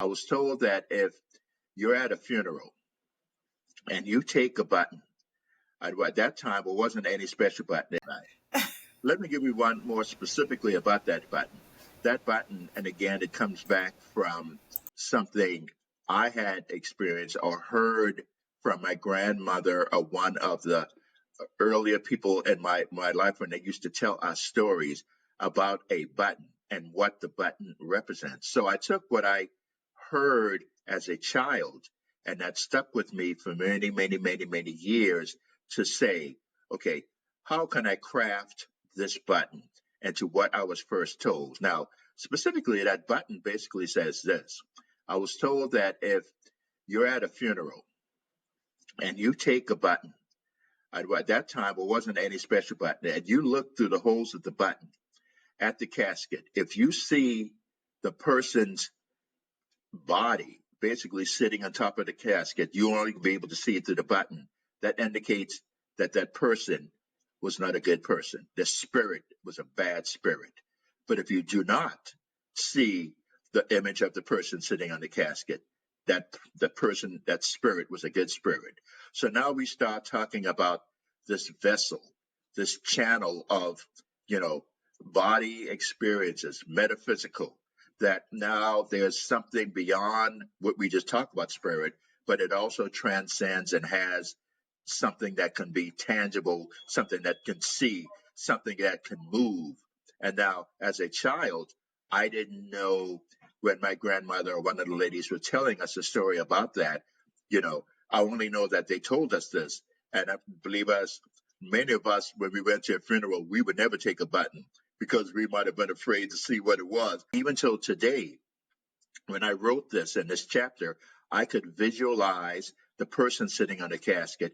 I was told that if you're at a funeral and you take a button, at that time, it wasn't any special button. Let me give you one more specifically about that button. That button, and again, it comes back from something I had experienced or heard from my grandmother or one of the earlier people in my life when they used to tell us stories about a button and what the button represents. So I took what I heard as a child, and that stuck with me for many, many, many, many years to say, okay, how can I craft this button into what I was first told? Now, specifically, that button basically says this. I was told that if you're at a funeral and you take a button, at that time, it wasn't any special button, and you look through the holes of the button at the casket, if you see the person's body basically sitting on top of the casket, you only be able to see it through the button. That indicates that that person was not a good person. The spirit was a bad spirit. But if you do not see the image of the person sitting on the casket, that the person, that spirit was a good spirit. So now we start talking about this vessel, this channel of, body experiences, metaphysical, that now there's something beyond what we just talked about spirit, but it also transcends and has something that can be tangible, something that can see, something that can move. And now, as a child, I didn't know when my grandmother or one of the ladies were telling us a story about that. I only know that they told us this. And I believe us, many of us, when we went to a funeral, we would never take a button because we might have been afraid to see what it was. Even till today, when I wrote this in this chapter, I could visualize the person sitting on the casket.